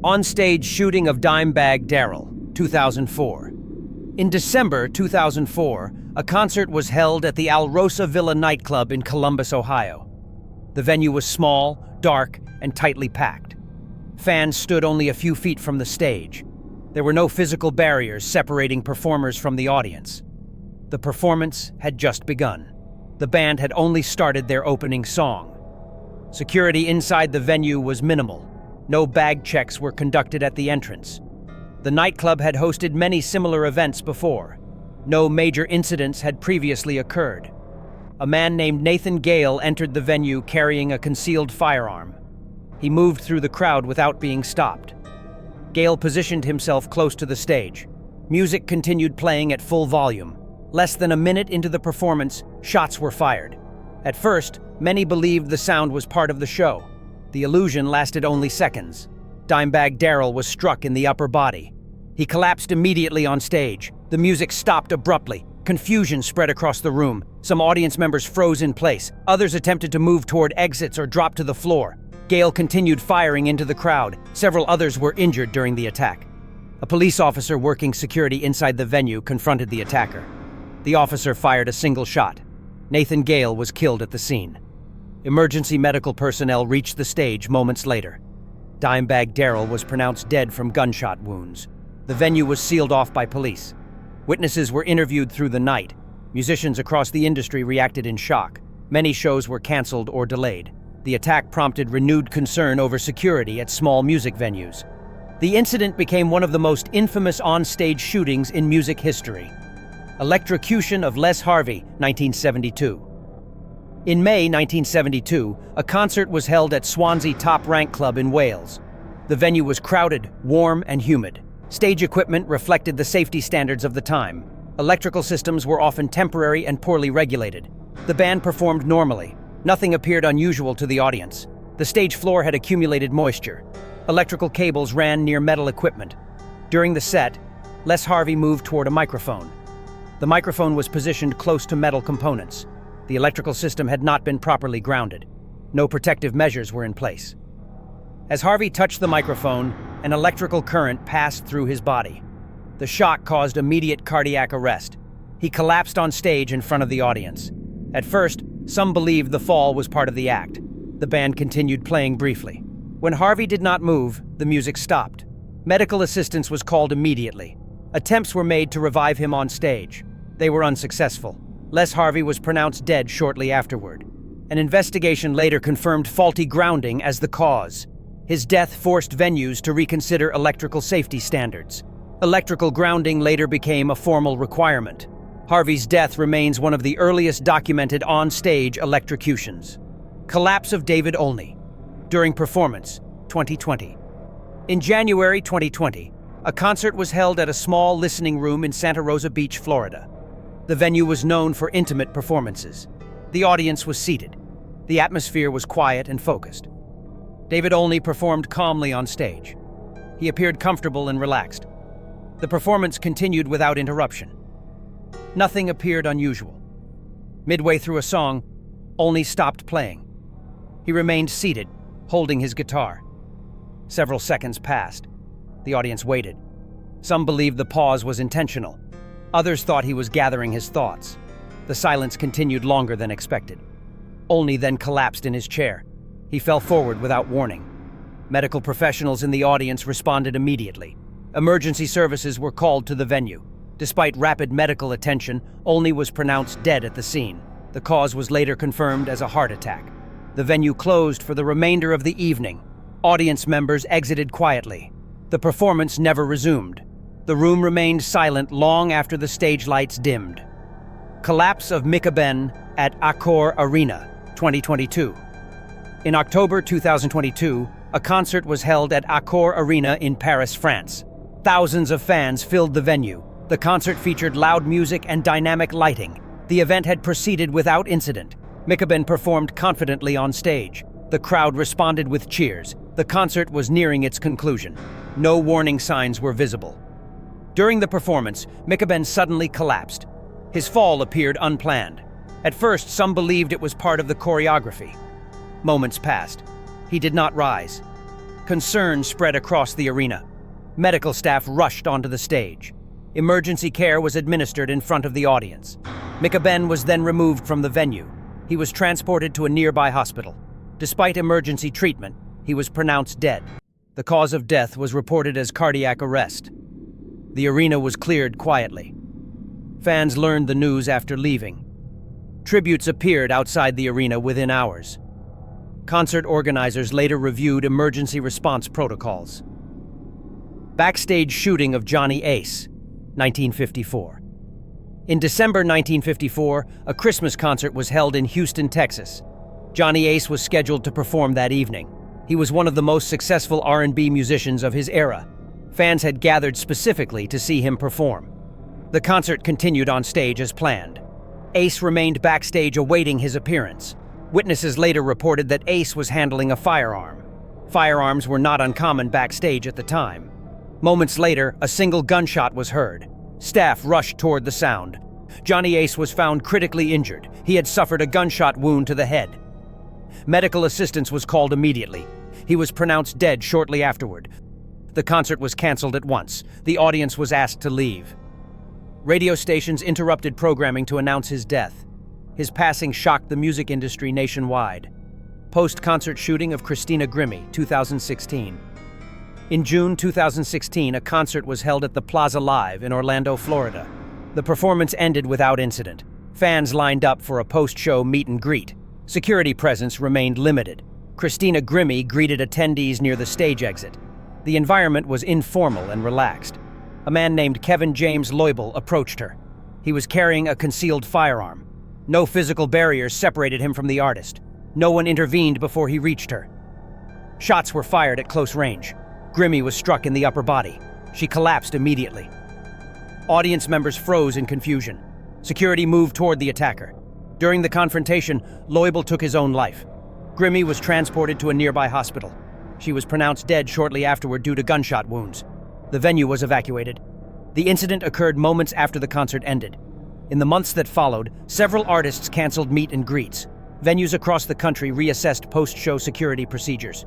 On-stage shooting of Dimebag Darrell, 2004. In December 2004, a concert was held at the Alrosa Villa nightclub in Columbus, Ohio. The venue was small, dark, and tightly packed. Fans stood only a few feet from the stage. There were no physical barriers separating performers from the audience. The performance had just begun. The band had only started their opening song. Security inside the venue was minimal. No bag checks were conducted at the entrance. The nightclub had hosted many similar events before. No major incidents had previously occurred. A man named Nathan Gale entered the venue carrying a concealed firearm. He moved through the crowd without being stopped. Gale positioned himself close to the stage. Music continued playing at full volume. Less than a minute into the performance, shots were fired. At first, many believed the sound was part of the show. The illusion lasted only seconds. Dimebag Darrell was struck in the upper body. He collapsed immediately on stage. The music stopped abruptly. Confusion spread across the room. Some audience members froze in place. Others attempted to move toward exits or drop to the floor. Gale continued firing into the crowd. Several others were injured during the attack. A police officer working security inside the venue confronted the attacker. The officer fired a single shot. Nathan Gale was killed at the scene. Emergency medical personnel reached the stage moments later. Dimebag Darrell was pronounced dead from gunshot wounds. The venue was sealed off by police. Witnesses were interviewed through the night. Musicians across the industry reacted in shock. Many shows were canceled or delayed. The attack prompted renewed concern over security at small music venues. The incident became one of the most infamous on-stage shootings in music history. Electrocution of Les Harvey, 1972. In May 1972, a concert was held at Swansea Top Rank Club in Wales. The venue was crowded, warm, and humid. Stage equipment reflected the safety standards of the time. Electrical systems were often temporary and poorly regulated. The band performed normally. Nothing appeared unusual to the audience. The stage floor had accumulated moisture. Electrical cables ran near metal equipment. During the set, Les Harvey moved toward a microphone. The microphone was positioned close to metal components. The electrical system had not been properly grounded. No protective measures were in place. As Harvey touched the microphone, an electrical current passed through his body. The shock caused immediate cardiac arrest. He collapsed on stage in front of the audience. At first, some believed the fall was part of the act. The band continued playing briefly. When Harvey did not move, the music stopped. Medical assistance was called immediately. Attempts were made to revive him on stage. They were unsuccessful. Les Harvey was pronounced dead shortly afterward. An investigation later confirmed faulty grounding as the cause. His death forced venues to reconsider electrical safety standards. Electrical grounding later became a formal requirement. Harvey's death remains one of the earliest documented on-stage electrocutions. Collapse of David Olney. During performance, 2020. In January 2020, a concert was held at a small listening room in Santa Rosa Beach, Florida. The venue was known for intimate performances. The audience was seated. The atmosphere was quiet and focused. David Olney performed calmly on stage. He appeared comfortable and relaxed. The performance continued without interruption. Nothing appeared unusual. Midway through a song, Olney stopped playing. He remained seated, holding his guitar. Several seconds passed. The audience waited. Some believed the pause was intentional. Others thought he was gathering his thoughts. The silence continued longer than expected. Olney then collapsed in his chair. He fell forward without warning. Medical professionals in the audience responded immediately. Emergency services were called to the venue. Despite rapid medical attention, Olney was pronounced dead at the scene. The cause was later confirmed as a heart attack. The venue closed for the remainder of the evening. Audience members exited quietly. The performance never resumed. The room remained silent long after the stage lights dimmed. Collapse of Mika Ben at Accor Arena, 2022. In October 2022, a concert was held at Accor Arena in Paris, France. Thousands of fans filled the venue. The concert featured loud music and dynamic lighting. The event had proceeded without incident. Mika Ben performed confidently on stage. The crowd responded with cheers. The concert was nearing its conclusion. No warning signs were visible. During the performance, Mika Ben suddenly collapsed. His fall appeared unplanned. At first, some believed it was part of the choreography. Moments passed. He did not rise. Concern spread across the arena. Medical staff rushed onto the stage. Emergency care was administered in front of the audience. Ben was then removed from the venue. He was transported to a nearby hospital. Despite emergency treatment, he was pronounced dead. The cause of death was reported as cardiac arrest. The arena was cleared quietly. Fans learned the news after leaving. Tributes appeared outside the arena within hours. Concert organizers later reviewed emergency response protocols. Backstage shooting of Johnny Ace, 1954. In December 1954, a Christmas concert was held in Houston, Texas. Johnny Ace was scheduled to perform that evening. He was one of the most successful R&B musicians of his era. Fans had gathered specifically to see him perform. The concert continued on stage as planned. Ace remained backstage awaiting his appearance. Witnesses later reported that Ace was handling a firearm. Firearms were not uncommon backstage at the time. Moments later, a single gunshot was heard. Staff rushed toward the sound. Johnny Ace was found critically injured. He had suffered a gunshot wound to the head. Medical assistance was called immediately. He was pronounced dead shortly afterward. The concert was canceled at once. The audience was asked to leave. Radio stations interrupted programming to announce his death. His passing shocked the music industry nationwide. Post-concert shooting of Christina Grimmie, 2016. In June 2016, a concert was held at the Plaza Live in Orlando, Florida. The performance ended without incident. Fans lined up for a post-show meet and greet. Security presence remained limited. Christina Grimmie greeted attendees near the stage exit. The environment was informal and relaxed. A man named Kevin James Loibl approached her. He was carrying a concealed firearm. No physical barriers separated him from the artist. No one intervened before he reached her. Shots were fired at close range. Grimmie was struck in the upper body. She collapsed immediately. Audience members froze in confusion. Security moved toward the attacker. During the confrontation, Loibl took his own life. Grimmie was transported to a nearby hospital. She was pronounced dead shortly afterward due to gunshot wounds. The venue was evacuated. The incident occurred moments after the concert ended. In the months that followed, several artists canceled meet and greets. Venues across the country reassessed post-show security procedures.